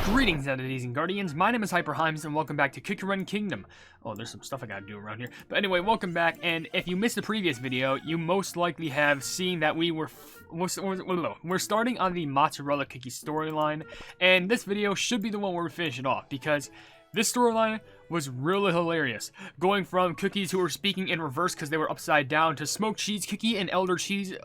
Greetings, entities and guardians. My name is HyperHimes, and welcome back to Cookie Kingdom. Oh, there's some stuff I gotta do around here. But anyway, welcome back. And if you missed the previous video, you most likely have seen that we're starting on the Mozzarella Cookie storyline. And this video should be the one where we finish it off, because this storyline was really hilarious. Going from cookies who were speaking in reverse because they were upside down to smoked cheese cookie and elder Cheesenbird.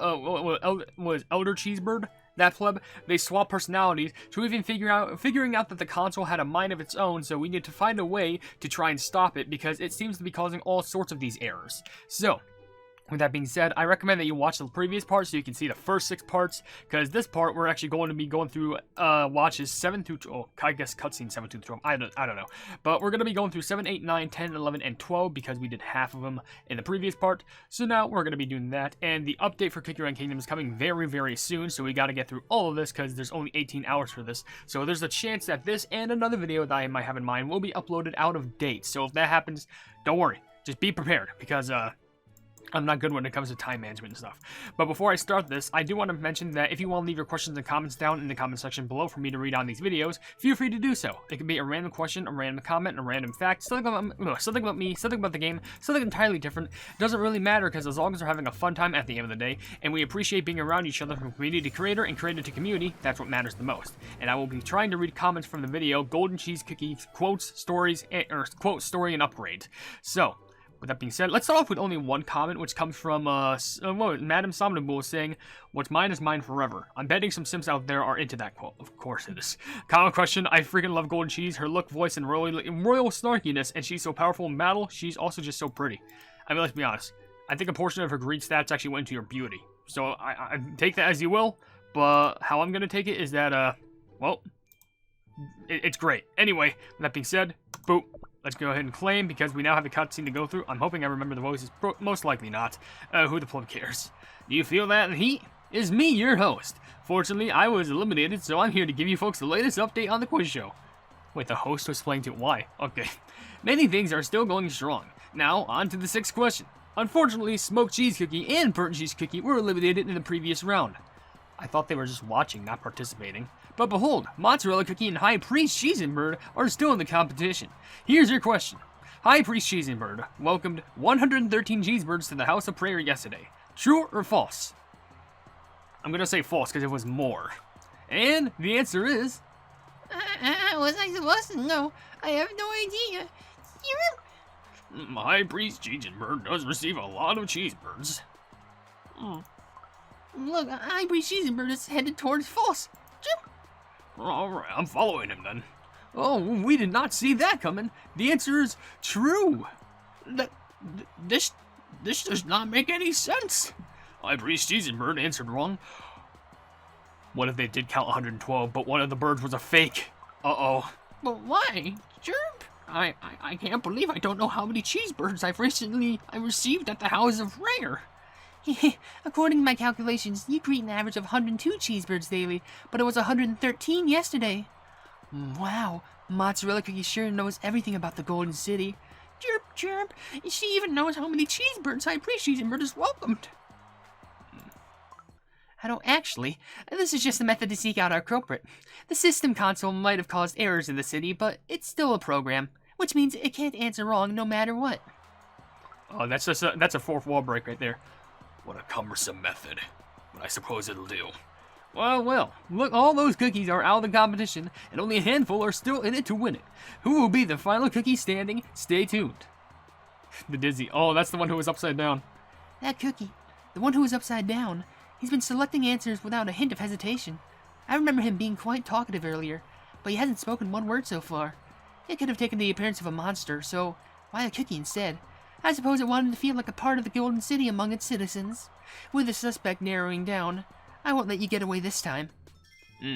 That pleb, they swap personalities to even figuring out that the console had a mind of its own, so we need to find a way to try and stop it because it seems to be causing all sorts of these errors. So, with that being said, I recommend that you watch the previous part so you can see the first 6 parts, because this part we're actually going to be going through watches 7 through, I guess cutscene 7 through 12, I don't know. But we're going to be going through 7, 8, 9, 10, 11, and 12 because we did half of them in the previous part. So now we're going to be doing that, and the update for Cookie Run Kingdom is coming very, very soon, so we got to get through all of this because there's only 18 hours for this. So there's a chance that this and another video that I might have in mind will be uploaded out of date. So if that happens, don't worry. Just be prepared because, I'm not good when it comes to time management and stuff. But before I start this, I do want to mention that if you want to leave your questions and comments down in the comment section below for me to read on these videos, feel free to do so. It can be a random question, a random comment, a random fact, something about me, something about the game, something entirely different. It doesn't really matter because as long as we're having a fun time at the end of the day, and we appreciate being around each other from community to creator and creator to community, that's what matters the most. And I will be trying to read comments from the video, Golden Cheese Cookie, quotes, stories, or quote, story, and upgrades. So, with that being said, let's start off with only one comment, which comes from Madam Somnambule saying, "What's mine is mine forever." I'm betting some Sims out there are into that quote. Of course it is. Common question, I freaking love Golden Cheese. Her look, voice, and royal snarkiness, and she's so powerful in battle, she's also just so pretty. I mean, let's be honest. I think a portion of her greed stats actually went into your beauty. So I take that as you will, but how I'm going to take it is that, well, it's great. Anyway, with that being said, boop. Let's go ahead and claim, because we now have a cutscene to go through. I'm hoping I remember the voices, most likely not. Who the pleb cares? Do you feel that heat? It's me, your host. Fortunately, I was eliminated, so I'm here to give you folks the latest update on the quiz show. Wait, the host was playing to why? Okay. Many things are still going strong. Now, on to the 6th question. Unfortunately, Smoked Cheese Cookie and Burnt Cheese Cookie were eliminated in the previous round. I thought they were just watching, not participating. But behold, Mozzarella Cookie and High Priest Cheesenbird are still in the competition. Here's your question. High Priest Cheesenbird welcomed 113 cheeseburgers to the House of Prayer yesterday. True or false? I'm gonna say false because it was more. And the answer is... was I supposed to know? I have no idea. High Priest Cheesenbird does receive a lot of cheeseburgers. Look, High Priest Cheesenbird is headed towards false. Alright, I'm following him then. Oh, we did not see that coming. The answer is true. This does not make any sense. High Priest Cheesenbird answered wrong. What if they did count 112, but one of the birds was a fake? Uh-oh. But why? Chirp. I can't believe I don't know how many cheeseburgers I received at the House of Rare. According to my calculations, you eat an average of 102 cheeseburgers daily, but it was 113 yesterday. Wow, Mozzarella Cookie sure knows everything about the Golden City. Chirp, chirp. She even knows how many cheeseburgers High Priest Cheesenbird is welcomed. I don't actually. This is just a method to seek out our culprit. The system console might have caused errors in the city, but it's still a program, which means it can't answer wrong no matter what. Oh, that's a fourth wall break right there. What a cumbersome method, but I suppose it'll do. Well, look, all those cookies are out of the competition, and only a handful are still in it to win it. Who will be the final cookie standing? Stay tuned. The Dizzy. Oh, that's the one who was upside down. That cookie, the one who was upside down, he's been selecting answers without a hint of hesitation. I remember him being quite talkative earlier, but he hasn't spoken one word so far. It could have taken the appearance of a monster, so why a cookie instead? I suppose it wanted to feel like a part of the Golden City among its citizens. With the suspect narrowing down, I won't let you get away this time.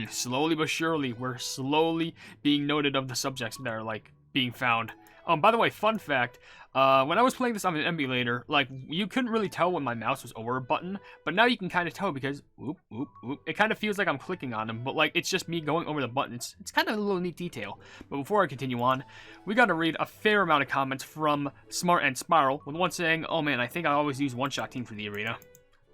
Slowly but surely, we're slowly being noted of the subjects that are, being found. By the way, fun fact, when I was playing this on an emulator, you couldn't really tell when my mouse was over a button, but now you can kind of tell because, whoop, whoop, whoop, it kind of feels like I'm clicking on them, but, it's just me going over the button. It's kind of a little neat detail. But before I continue on, we gotta read a fair amount of comments from Smart and Spiral, with one saying, "Oh man, I think I always use one-shot team for the arena."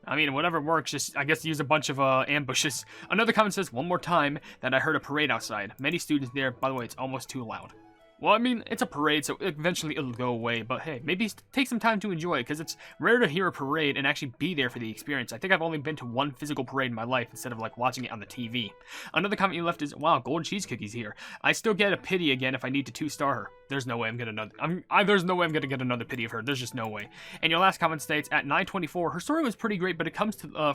I mean, whatever works, just, I guess, use a bunch of ambushes. Another comment says, one more time, that I heard a parade outside. Many students there. By the way, it's almost too loud. Well, I mean, it's a parade, so eventually it'll go away, but hey, maybe take some time to enjoy it, because it's rare to hear a parade and actually be there for the experience. I think I've only been to one physical parade in my life, instead of, like, watching it on the TV. Another comment you left is, wow, golden cheese cookies here. I still get a pity again if I need to 2-star her. There's no way I'm gonna there's no way I'm gonna get another pity of her. There's just no way. And your last comment states, at 924, her story was pretty great, but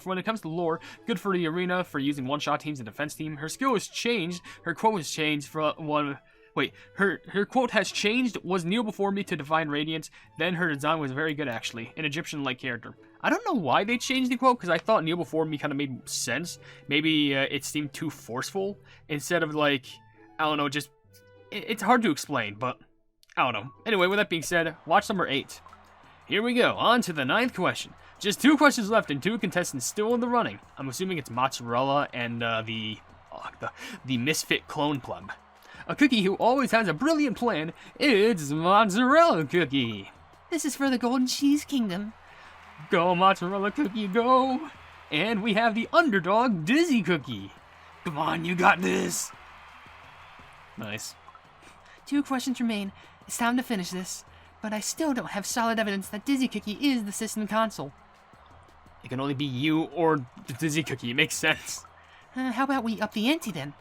when it comes to lore, good for the arena, for using one-shot teams and defense team. Her skill was changed, her quote was changed from one... Wait, her quote has changed, was kneel before me to divine radiance, then her design was very good actually, an Egyptian-like character. I don't know why they changed the quote, because I thought kneel before me kind of made sense. Maybe it seemed too forceful, instead of like, I don't know, just, it's hard to explain, but I don't know. Anyway, with that being said, watch number 8. Here we go, on to the 9th question. Just 2 questions left and 2 contestants still in the running. I'm assuming it's Mozzarella and the misfit clone pleb. A cookie who always has a brilliant plan, it's Mozzarella Cookie. This is for the Golden Cheese Kingdom. Go Mozzarella Cookie, go! And we have the underdog, Dizzy Cookie. Come on, you got this! Nice. 2 questions remain. It's time to finish this. But I still don't have solid evidence that Dizzy Cookie is the system console. It can only be you or the Dizzy Cookie, it makes sense. How about we up the ante then?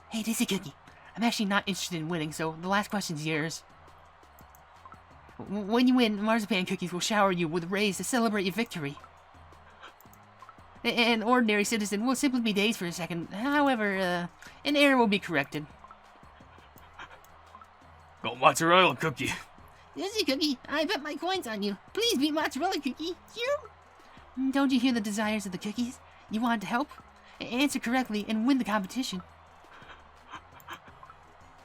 Hey, Dizzy Cookie. I'm actually not interested in winning, so the last question's yours. When you win, marzipan cookies will shower you with rays to celebrate your victory. An ordinary citizen will simply be dazed for a second. However, an error will be corrected. Go Mozzarella Cookie. Dizzy Cookie, I bet my coins on you. Please be Mozzarella Cookie. Don't you hear the desires of the cookies? You want to help? Answer correctly and win the competition.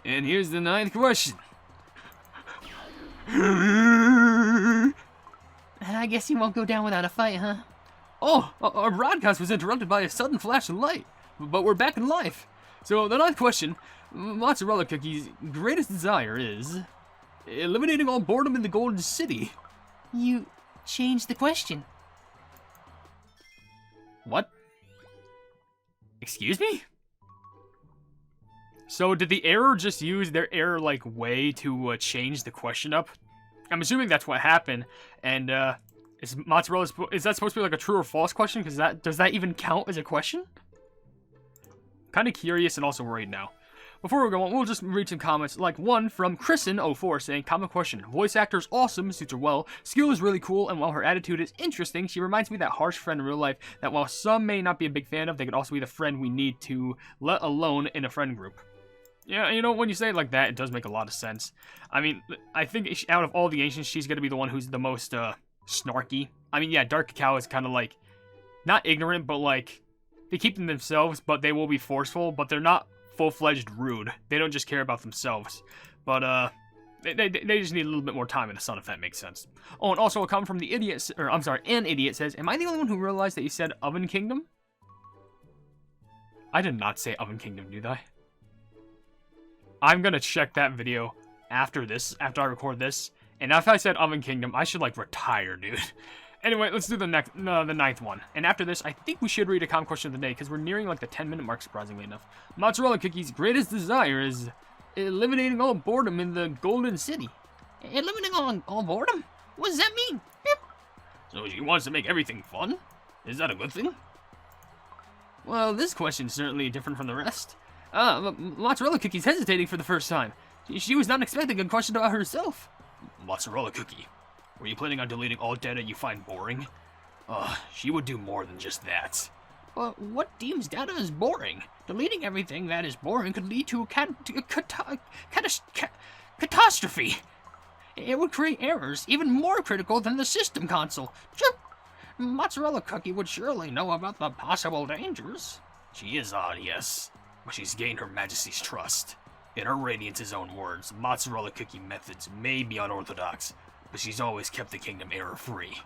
And here's the 9th question. I guess you won't go down without a fight, huh? Oh, our broadcast was interrupted by a sudden flash of light, but we're back in life. So the 9th question, Mozzarella Cookie's greatest desire is eliminating all boredom in the Golden City. You changed the question. What? Excuse me? So did the error just use their error-like way to change the question up? I'm assuming that's what happened. And is that supposed to be like a true or false question? Because does that even count as a question? Kind of curious and also worried now. Before we go on, we'll just read some comments, like one from Kristen04 saying, common question, voice actor's awesome, suits her well, skill is really cool, and while her attitude is interesting, she reminds me of that harsh friend in real life that while some may not be a big fan of, they could also be the friend we need to let alone in a friend group. Yeah, you know, when you say it like that, it does make a lot of sense. I mean, I think out of all the ancients, she's gonna be the one who's the most, snarky. I mean, yeah, Dark Cacao is kind of like, not ignorant, but like, they keep them themselves, but they will be forceful, but they're not full-fledged rude. They don't just care about themselves. But, they just need a little bit more time in the sun, if that makes sense. Oh, and also a comment from the idiot, or I'm sorry, an idiot says, am I the only one who realized that you said Oven Kingdom? I did not say Oven Kingdom, did I? I'm gonna check that video after I record this, and if I said Oven Kingdom, I should, like, retire, dude. Anyway, let's do the 9th one. And after this, I think we should read a common question of the day, because we're nearing, like, the 10-minute mark, surprisingly enough. Mozzarella Cookie's greatest desire is eliminating all boredom in the Golden City. Eliminating all boredom? What does that mean? So she wants to make everything fun? Is that a good thing? Well, this question's certainly different from the rest. Mozzarella Cookie's hesitating for the first time. She was not expecting a question about herself. Mozzarella Cookie, were you planning on deleting all data you find boring? She would do more than just that. Well, what deems data as boring? Deleting everything that is boring could lead to a catastrophe. It would create errors even more critical than the system console. Mozzarella Cookie would surely know about the possible dangers. She is odd, yes, but she's gained Her Majesty's trust. In Her Radiance's own words, Mozzarella Cookie methods may be unorthodox, but she's always kept the kingdom error-free.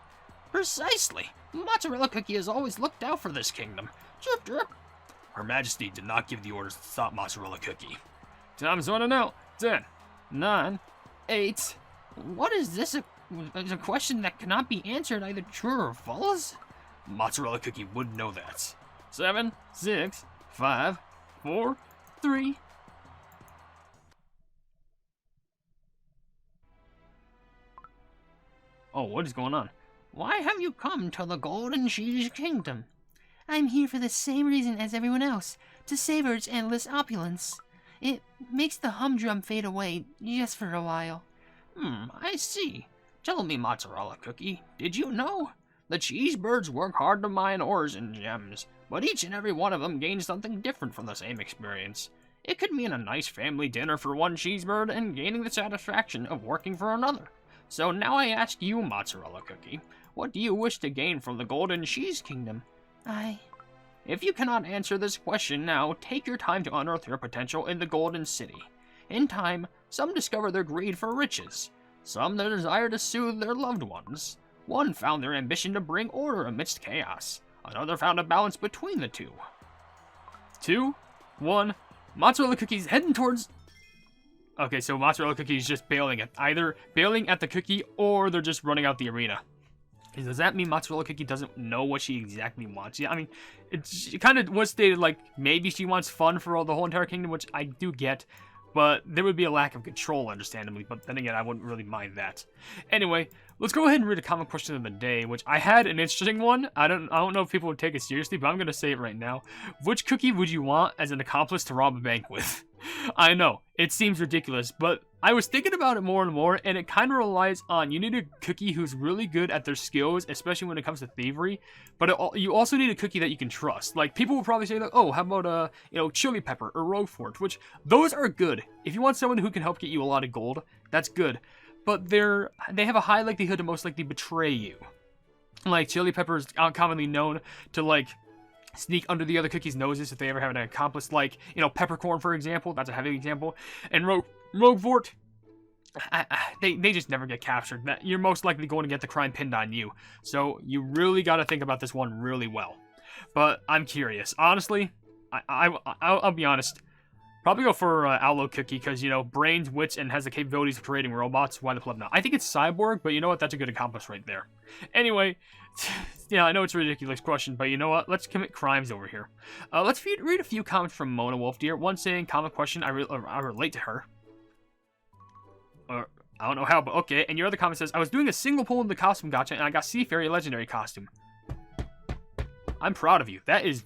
Precisely. Mozzarella Cookie has always looked out for this kingdom. Drip, drip. Her Majesty did not give the orders to stop Mozzarella Cookie. Time's running out. 10, 9, 8. What is this? A question that cannot be answered either true or false? Mozzarella Cookie would know that. 7, 6, 5, 4, 3. Oh, what is going on? Why have you come to the Golden Cheese Kingdom? I'm here for the same reason as everyone else, to savor its endless opulence. It makes the humdrum fade away just for a while. I see. Tell me, Mozzarella Cookie, did you know? The Cheesebirds work hard to mine ores and gems, but each and every one of them gains something different from the same experience. It could mean a nice family dinner for one Cheesebird and gaining the satisfaction of working for another. So now I ask you, Mozzarella Cookie, what do you wish to gain from the Golden Cheese Kingdom? If you cannot answer this question now, take your time to unearth your potential in the Golden City. In time, some discover their greed for riches, some their desire to soothe their loved ones. One found their ambition to bring order amidst chaos. Another found a balance between the two. 2, 1, Mozzarella Cookie's heading towards... Okay, so Mozzarella Cookie is just either bailing at the cookie or they're just running out the arena. Does that mean Mozzarella Cookie doesn't know what she exactly wants? Yeah, I mean, it kind of was stated like maybe she wants fun for the whole entire kingdom, which I do get, but there would be a lack of control, understandably, but then again, I wouldn't really mind that. Anyway, let's go ahead and read a common question of the day, which I had an interesting one. I don't know if people would take it seriously, but I'm going to say it right now. Which cookie would you want as an accomplice to rob a bank with? I know, it seems ridiculous, but I was thinking about it more and more, and it kind of relies on, you need a cookie who's really good at their skills, especially when it comes to thievery, but you also need a cookie that you can trust. Like, people will probably say, like, oh, how about, Chili Pepper or Roquefort, which, those are good. If you want someone who can help get you a lot of gold, that's good. But they have a high likelihood to most likely betray you. Like, Chili Pepper is commonly known to, like, sneak under the other cookies' noses if they ever have an accomplice, like, Peppercorn, for example. That's a heavy example. And Roquefort, they just never get captured. You're most likely going to get the crime pinned on you. So you really got to think about this one really well. But I'm curious. Honestly, I'll be honest. Probably go for Aloe Cookie because, brains, wits, and has the capabilities of creating robots. Why the pleb not? I think it's Cyborg, but you know what? That's a good accomplice right there. Anyway, yeah, I know it's a ridiculous question, but you know what? Let's commit crimes over here. Let's read a few comments from Mona Wolf Deer. One saying, common question, I relate to her. Or, I don't know how, but okay. And your other comment says, I was doing a single pull in the costume gacha, and I got Sea Fairy Legendary costume. I'm proud of you. That's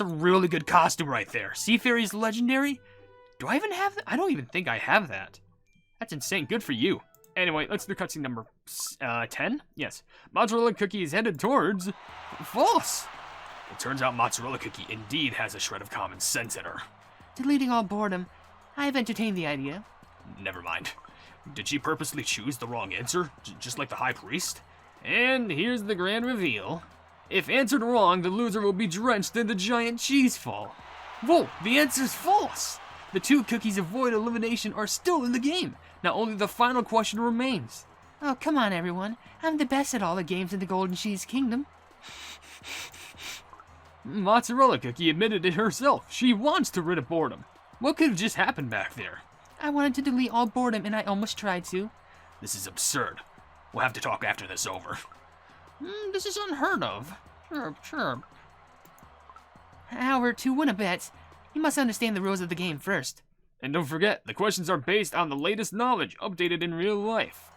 a really good costume right there. Sea Fairy's Legendary? Do I even have that? I don't even think I have that. That's insane. Good for you. Anyway, let's do cutscene number 10. Yes. Mozzarella Cookie is headed towards... False! It turns out Mozzarella Cookie indeed has a shred of common sense in her. Deleting all boredom. I have entertained the idea. Never mind. Did she purposely choose the wrong answer? Just like the High Priest? And here's the grand reveal. If answered wrong, the loser will be drenched in the giant cheese fall. Whoa, the answer's false! The two cookies avoid elimination are still in the game. Now only the final question remains. Oh, come on, everyone. I'm the best at all the games in the Golden Cheese Kingdom. Mozzarella Cookie admitted it herself. She wants to rid of boredom. What could have just happened back there? I wanted to delete all boredom, and I almost tried to. This is absurd. We'll have to talk after this over. This is unheard of. Sure. However, to win a bet, you must understand the rules of the game first. And don't forget, the questions are based on the latest knowledge, updated in real life.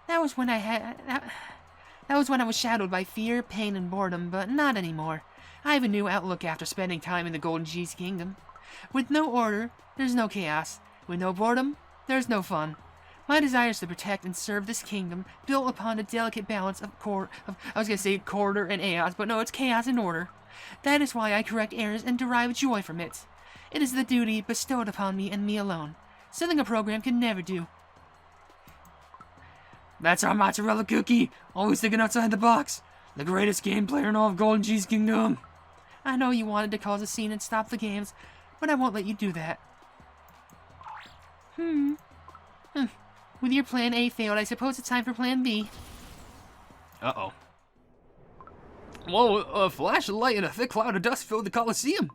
That was when I was shadowed by fear, pain, and boredom, but not anymore. I have a new outlook after spending time in the Golden Cheese Kingdom. With no order, there's no chaos. With no boredom, there's no fun. My desire is to protect and serve this kingdom, built upon a delicate balance of order and chaos, but no, it's chaos and order. That is why I correct errors and derive joy from it. It is the duty bestowed upon me and me alone. Something a program can never do. That's our Mozzarella Cookie, always thinking outside the box. The greatest game player in all of Golden Cheese Kingdom. I know you wanted to cause a scene and stop the games, but I won't let you do that. With your plan A failed, I suppose it's time for plan B. Uh-oh. Whoa, a flash of light and a thick cloud of dust filled the Colosseum.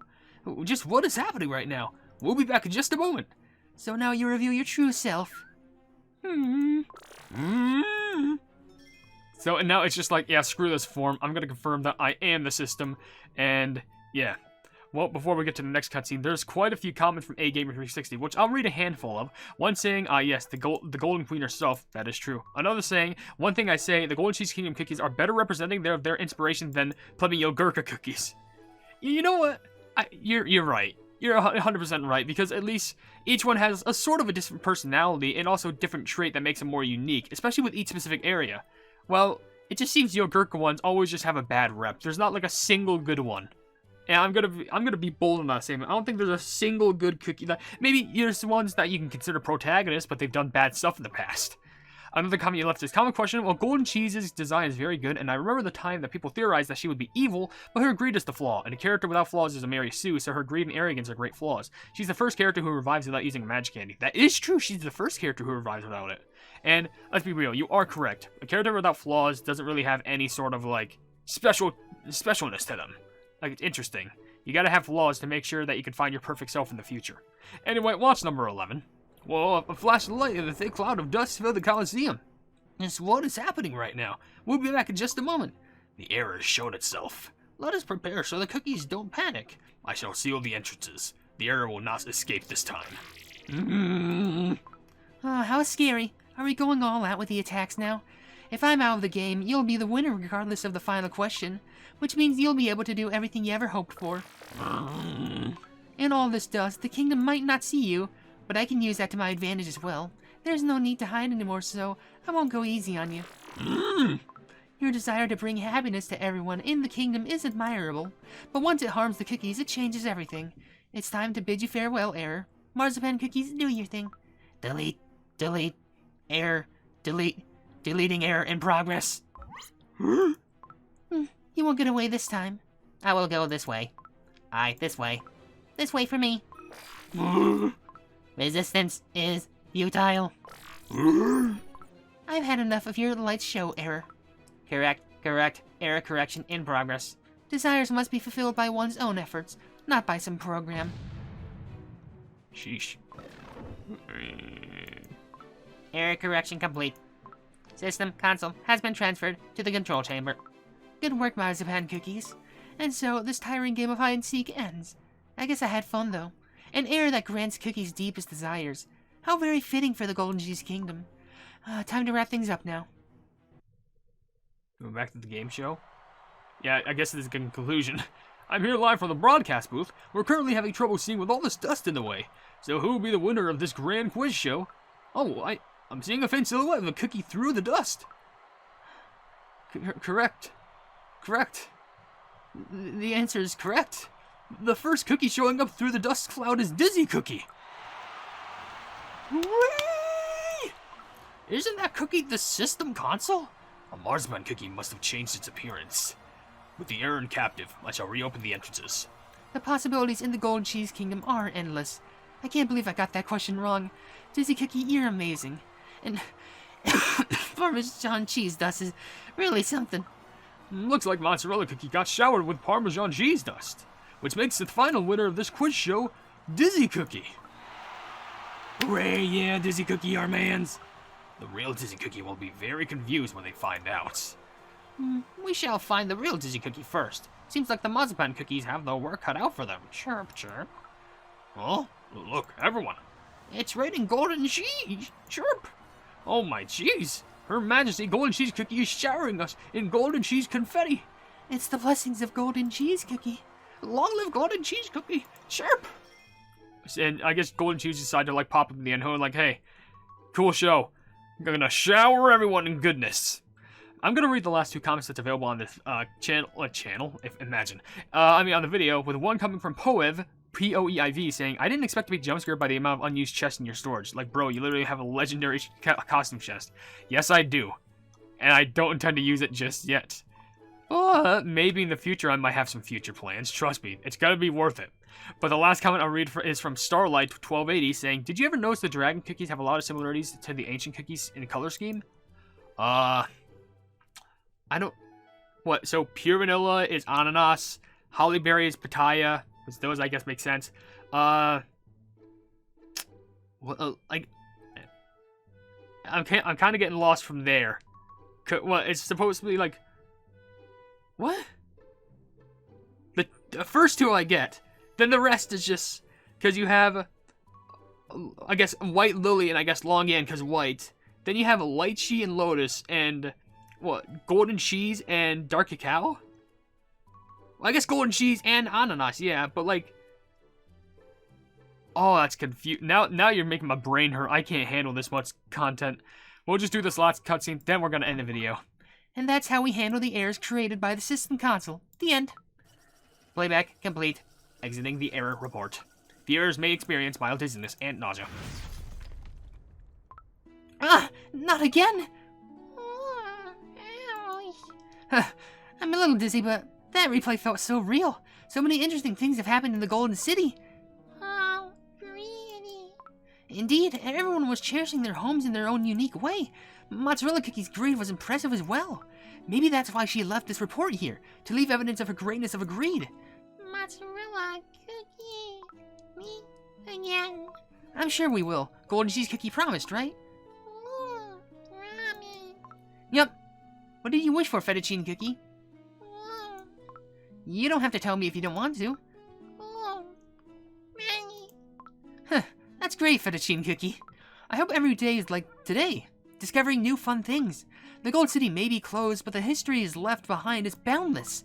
Just what is happening right now? We'll be back in just a moment. So now you reveal your true self. So, and now it's just like, yeah, screw this form. I'm gonna confirm that I am the system, and yeah. Well, before we get to the next cutscene, there's quite a few comments from AGamer360, which I'll read a handful of. One saying, yes, the Golden Queen herself, that is true. Another saying, one thing I say, the Golden Cheese Kingdom cookies are better representing their inspiration than plebeian Gurkha cookies. You know what? You're right. You're 100% right, because at least each one has a sort of a different personality and also a different trait that makes them more unique, especially with each specific area. Well, it just seems Gurkha ones always just have a bad rep. There's not like a single good one. And I'm gonna be bold in that statement. I don't think there's a single good cookie. Maybe there's ones that you can consider protagonists, but they've done bad stuff in the past. Another comment you left is common question. Well, Golden Cheese's design is very good, and I remember the time that people theorized that she would be evil, but her greed is the flaw. And a character without flaws is a Mary Sue, so her greed and arrogance are great flaws. She's the first character who revives without using a magic candy. That is true. She's the first character who revives without it. And let's be real, you are correct. A character without flaws doesn't really have any sort of like specialness to them. Like, it's interesting. You gotta have flaws to make sure that you can find your perfect self in the future. Anyway, watch number 11. Well, a flash of light and a thick cloud of dust filled the Coliseum. Just what is happening right now? We'll be back in just a moment. The error has shown itself. Let us prepare so the cookies don't panic. I shall seal the entrances. The error will not escape this time. Oh, how scary. Are we going all out with the attacks now? If I'm out of the game, you'll be the winner regardless of the final question, which means you'll be able to do everything you ever hoped for. In all this dust, the kingdom might not see you, but I can use that to my advantage as well. There's no need to hide anymore, so I won't go easy on you. Your desire to bring happiness to everyone in the kingdom is admirable, but once it harms the cookies, it changes everything. It's time to bid you farewell, Error. Marzipan cookies, do your thing. Delete, error, deleting error in progress. You won't get away this time. I will go this way. This way. This way for me. Resistance is futile. I've had enough of your light show, Error. Correct. Error correction in progress. Desires must be fulfilled by one's own efforts, not by some program. Sheesh. Error correction complete. System console has been transferred to the control chamber. Good work, Marzipan Cookies. And so, this tiring game of hide-and-seek ends. I guess I had fun, though. An error that grants Cookies' deepest desires. How very fitting for the Golden Cheese Kingdom. Time to wrap things up now. Going back to the game show? Yeah, I guess this is a good conclusion. I'm here live from the broadcast booth. We're currently having trouble seeing with all this dust in the way. So who will be the winner of this grand quiz show? Oh, I'm seeing a faint silhouette of a cookie through the dust. Correct. The answer is correct. The first cookie showing up through the dust cloud is Dizzy Cookie. Whee! Isn't that cookie the system console? A Marzipan cookie must have changed its appearance. With the error captive, I shall reopen the entrances. The possibilities in the Golden Cheese Kingdom are endless. I can't believe I got that question wrong. Dizzy Cookie, you're amazing. And Parmesan cheese dust is really something. Looks like Mozzarella Cookie got showered with Parmesan cheese dust, which makes the final winner of this quiz show, Dizzy Cookie. Hooray, yeah, Dizzy Cookie, our mans. The real Dizzy Cookie will be very confused when they find out. We shall find the real Dizzy Cookie first. Seems like the Marzipan cookies have their work cut out for them. Chirp, chirp. Oh, look, everyone. It's raining golden cheese. Chirp. Oh my cheese. Her Majesty Golden Cheese Cookie is showering us in golden cheese confetti. It's the blessings of Golden Cheese Cookie. Long live Golden Cheese Cookie. Chirp. And I guess Golden Cheese decided to like pop up in the end, like, hey, cool show. I'm gonna shower everyone in goodness. I'm gonna read the last two comments that's available on this channel, imagine. On the video, with one coming from Poev, P-O-E-I-V, saying, I didn't expect to be jump-scared by the amount of unused chests in your storage. Like, bro, you literally have a legendary costume chest. Yes, I do. And I don't intend to use it just yet. Maybe in the future I might have some future plans. Trust me, it's gonna be worth it. But the last comment I'll read is from Starlight1280, saying, did you ever notice the dragon cookies have a lot of similarities to the ancient cookies in color scheme? I don't... What, so pure vanilla is ananas, hollyberry is pitaya, which those I guess make sense. I'm kind of getting lost from there. What? It's supposed to be like... What? The first two I get. Then the rest is just... Because you have... I guess White Lily and I guess Long Yan because white. Then you have Lychee and Lotus and... What? Golden Cheese and Dark Cacao? Well, I guess Golden Cheese and Ananas, yeah. But like... Oh, that's confusing. Now you're making my brain hurt. I can't handle this much content. We'll just do this last cutscene, then we're gonna end the video. And that's how we handle the errors created by the system console. The end. Playback complete. Exiting the error report. Viewers may experience mild dizziness and nausea. Ah, not again! I'm a little dizzy, but that replay felt so real. So many interesting things have happened in the Golden City. Oh, really? Indeed, everyone was cherishing their homes in their own unique way. Mozzarella Cookie's greed was impressive as well. Maybe that's why she left this report here, to leave evidence of her greatness of a greed. Mozzarella Cookie. Me again. I'm sure we will. Golden Cheese Cookie promised, right? Ooh, ramen. Yup. What did you wish for, Fettuccine Cookie? Ooh, You don't have to tell me if you don't want to. ooh, Maggie. Huh, that's great, Fettuccine Cookie. I hope every day is like today, discovering new fun things. The Gold City may be closed, but the history is left behind is boundless.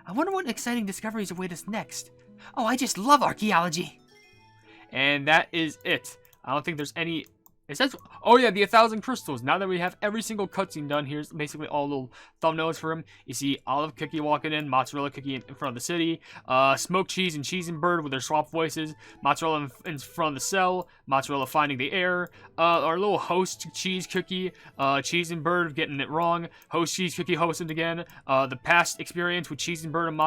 I wonder what exciting discoveries await us next. Oh, I just love archaeology. And that is it. I don't think there's any... It says... Oh yeah, the 1,000 crystals. Now that we have every single cutscene done, here's basically all little thumbnails for him. You see Olive Cookie walking in, Mozzarella Cookie in front of the city, Smoked Cheese and Cheesenbird with their swap voices, Mozzarella in front of the cell, Mozzarella finding the error, our little host Cheese Cookie, Cheesenbird getting it wrong, host Cheese Cookie hosting again, the past experience with Cheesenbird and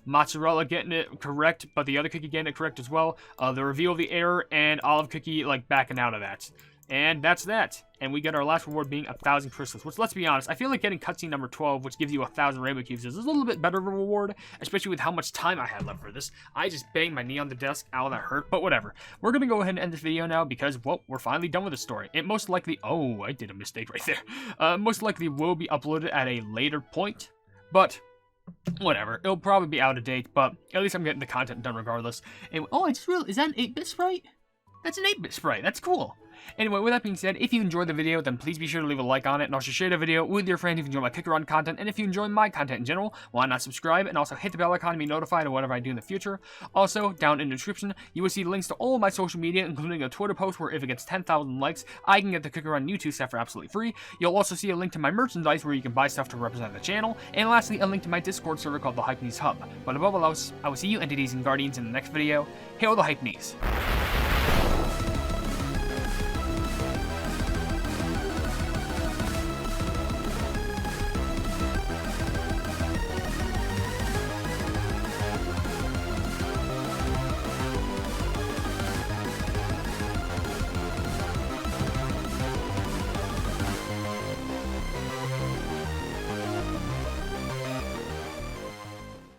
Mozzarella getting it correct, but the other cookie getting it correct as well, the reveal of the error, and Olive Cookie like backing out of that. And that's that. And we get our last reward being 1,000 crystals, which, let's be honest, I feel like getting cutscene number 12, which gives you 1,000 rainbow cubes, is a little bit better of a reward, especially with how much time I had left for this. I just banged my knee on the desk. Ow, that hurt, but whatever. We're going to go ahead and end this video now because, well, we're finally done with the story. It most likely... Oh, I did a mistake right there. Most likely will be uploaded at a later point, but... whatever. It'll probably be out of date, but at least I'm getting the content done regardless. And, oh, I just realized... Is that an 8-bit sprite? That's an 8-bit sprite. That's cool. Anyway, with that being said, if you enjoyed the video, then please be sure to leave a like on it, and also share the video with your friends if you enjoy my Kicker Run content, and if you enjoy my content in general, why not subscribe, and also hit the bell icon to be notified of whatever I do in the future. Also, down in the description, you will see links to all of my social media, including a Twitter post where if it gets 10,000 likes, I can get the Kicker Run YouTube set for absolutely free. You'll also see a link to my merchandise where you can buy stuff to represent the channel, and lastly, a link to my Discord server called the Hypenese Hub. But above all else, I will see you entities and guardians in the next video. Hail the Hypenese!